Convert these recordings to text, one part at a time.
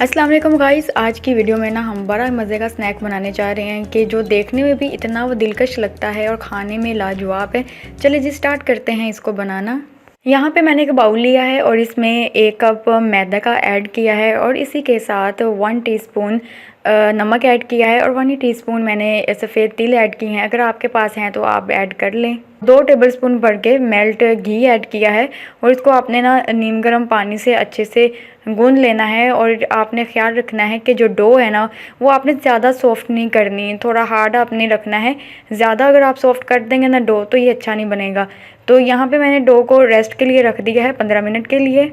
अस्सलाम वालेकुम गाइस, आज की वीडियो में ना हम बड़ा मज़े का स्नैक बनाने जा रहे हैं कि जो देखने में भी इतना वो दिलकश लगता है और खाने में लाजवाब है। चलिए जी स्टार्ट करते हैं इसको बनाना। यहाँ पे मैंने एक बाउल लिया है और इसमें 1 कप मैदा का ऐड किया है और इसी के साथ 1 टीस्पून नमक ऐड किया है और 1 टीस्पून मैंने सफ़ेद तिल ऐड किए हैं। अगर आपके पास हैं तो आप ऐड कर लें। 2 टेबलस्पून भर के मेल्ट घी ऐड किया है और इसको आपने ना नीम गर्म पानी से अच्छे से गूंद लेना है। और आपने ख्याल रखना है कि जो डो है ना वो आपने ज़्यादा सॉफ्ट नहीं करनी, थोड़ा हार्ड आपने रखना है। ज़्यादा अगर आप सॉफ्ट कर देंगे ना डो तो ये अच्छा नहीं बनेगा। तो यहाँ पे मैंने डो को रेस्ट के लिए रख दिया है 15 मिनट के लिए।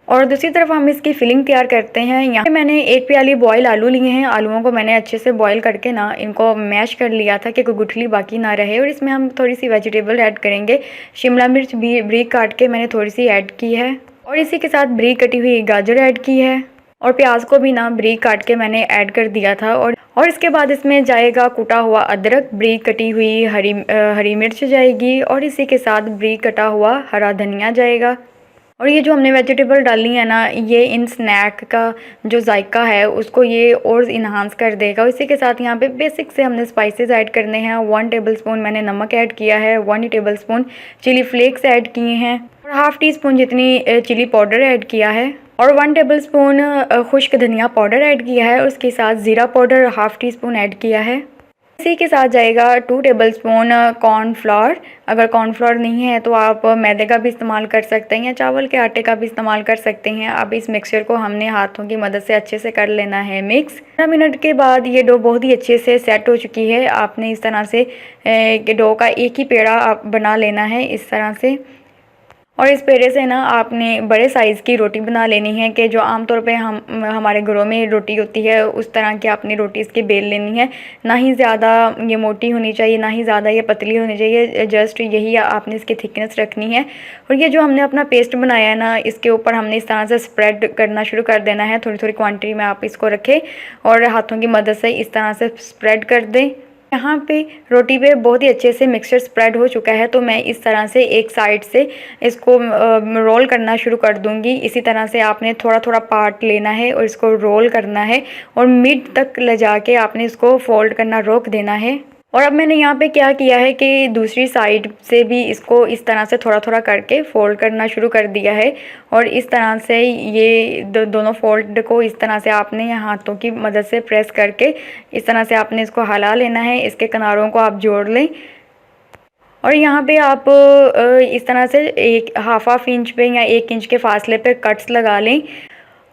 और दूसरी तरफ हम इसकी फिलिंग तैयार करते हैं। यहाँ पे मैंने 1 प्याली बॉयल आलू लिए हैं। आलूओं को मैंने अच्छे से बॉयल करके ना इनको मैश कर लिया था कि कोई गुठली बाकी ना रहे। और इसमें हम थोड़ी सी वेजिटेबल ऐड करेंगे। शिमला मिर्च भी बारीक काट के मैंने थोड़ी सी ऐड की है और इसी के साथ बारीक कटी हुई गाजर ऐड की है और प्याज को भी ना बारीक काट के मैंने ऐड कर दिया था। और इसके बाद इसमें जाएगा कुटा हुआ अदरक, बारीक कटी हुई हरी मिर्च जाएगी और इसी के साथ बारीक कटा हुआ हरा धनिया जाएगा। और ये जो हमने वेजिटेबल डाली है ना ये इन स्नैक का जो जायका है उसको ये और इन्हांस कर देगा। इसी के साथ यहाँ पे बेसिक से हमने स्पाइसेस ऐड करने हैं। 1 टेबलस्पून मैंने नमक ऐड किया है, 1 टेबलस्पून चिली फ्लेक्स ऐड किए हैं और हाफ़ टी स्पून जितनी चिली पाउडर ऐड किया है और 1 टेबलस्पून खुश्क धनिया पाउडर ऐड किया है और उसके साथ ज़ीरा powder half tea spoon add किया है। इसी के साथ जाएगा 2 टेबलस्पून कॉर्नफ्लोर। अगर कॉर्नफ्लोर नहीं है तो आप मैदे का भी इस्तेमाल कर सकते हैं या चावल के आटे का भी इस्तेमाल कर सकते हैं। अब इस मिक्सचर को हमने हाथों की मदद से अच्छे से कर लेना है मिक्स। 15 मिनट के बाद ये डो बहुत ही अच्छे से सेट हो चुकी है। आपने इस तरह से डो का एक ही पेड़ा आप बना लेना है इस तरह से। और इस पेड़े से ना आपने बड़े साइज़ की रोटी बना लेनी है कि जो आमतौर पे हमारे घरों में रोटी होती है उस तरह की आपने रोटी इसकी बेल लेनी है। ना ही ज़्यादा ये मोटी होनी चाहिए ना ही ज़्यादा ये पतली होनी चाहिए, जस्ट यही आपने इसकी थिकनेस रखनी है। और ये जो हमने अपना पेस्ट बनाया है ना इसके ऊपर हमने इस तरह से स्प्रेड करना शुरू कर देना है। थोड़ी थोड़ी क्वान्टिटी में आप इसको रखें और हाथों की मदद से इस तरह से स्प्रेड कर दें। यहाँ पे रोटी पे बहुत ही अच्छे से मिक्सचर स्प्रेड हो चुका है तो मैं इस तरह से एक साइड से इसको रोल करना शुरू कर दूँगी। इसी तरह से आपने थोड़ा थोड़ा पार्ट लेना है और इसको रोल करना है और मिड तक ले जाके आपने इसको फोल्ड करना रोक देना है। और अब मैंने यहाँ पे क्या किया है कि दूसरी साइड से भी इसको इस तरह से थोड़ा थोड़ा करके फोल्ड करना शुरू कर दिया है। और इस तरह से ये दोनों फोल्ड को इस तरह से आपने हाथों की मदद से प्रेस करके इस तरह से आपने इसको हिला लेना है। इसके किनारों को आप जोड़ लें और यहाँ पे आप इस तरह से एक हाफ इंच पे या 1 इंच के फासले पे कट्स लगा लें।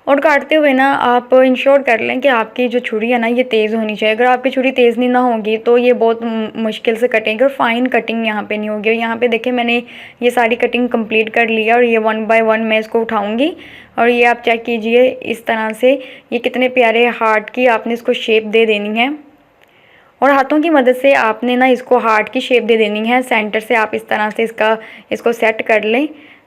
और काटते हुए ना आप इंश्योर कर लें कि आपकी जो छुरी है ना ये तेज़ होनी चाहिए। अगर आपकी छुरी तेज़ नहीं ना होगी तो ये बहुत मुश्किल से कटेंगे और फाइन कटिंग यहाँ पे नहीं होगी। और यहाँ पे देखिए मैंने ये सारी कटिंग कंप्लीट कर लिया और ये 1 बाय 1 मैं इसको उठाऊंगी और ये आप चेक कीजिए इस तरह से ये कितने प्यारे हार्ट की आपने इसको शेप दे देनी है। और हाथों की मदद से आपने ना इसको हार्ट की शेप दे देनी है। सेंटर से आप इस तरह से इसको सेट कर लें।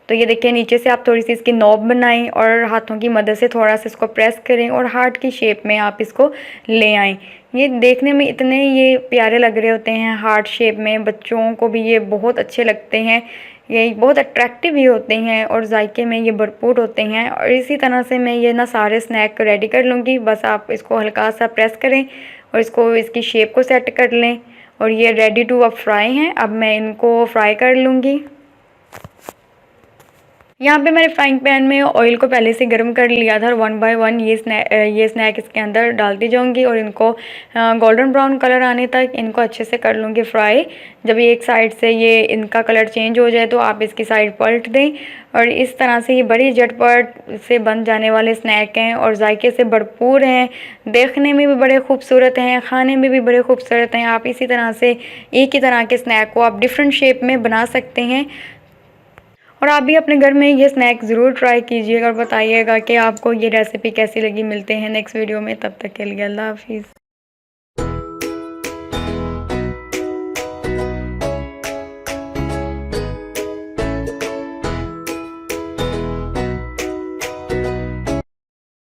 तो ये देखिए नीचे से आप थोड़ी सी इसकी नॉब बनाएं और हाथों की मदद से थोड़ा सा इसको प्रेस करें और हार्ट की शेप में आप इसको ले आएं। ये देखने में इतने ये प्यारे लग रहे होते हैं हार्ट शेप में, बच्चों को भी ये बहुत अच्छे लगते हैं। ये बहुत अट्रैक्टिव भी होते हैं और जायके में ये भरपूर होते हैं। और इसी तरह से मैं ये ना सारे स्नैक रेडी कर लूँगी। बस आप इसको हल्का सा प्रेस करें और इसको इसकी शेप को सेट कर लें और ये रेडी टू अब फ्राई हैं। अब मैं इनको फ्राई कर लूँगी। यहाँ पे मैंने फ्राइंग पैन में ऑयल को पहले से गर्म कर लिया था और 1 बाय 1 ये स्नैक इसके अंदर डालती जाऊँगी और इनको गोल्डन ब्राउन कलर आने तक इनको अच्छे से कर लूँगी फ्राई। जब ये एक साइड से ये इनका कलर चेंज हो जाए तो आप इसकी साइड पलट दें। और इस तरह से ये बड़ी झटपट से बन जाने वाले स्नैक हैं और जायके से भरपूर हैं, देखने में भी बड़े खूबसूरत हैं, खाने में भी बड़े खूबसूरत हैं। आप इसी तरह से एक ही तरह के स्नैक को आप डिफरेंट शेप में बना सकते हैं। और आप भी अपने घर में ये स्नैक ज़रूर ट्राई कीजिएगा और बताइएगा कि आपको ये रेसिपी कैसी लगी। मिलते हैं नेक्स्ट वीडियो में, तब तक के लिए अल्लाह हाफिज़।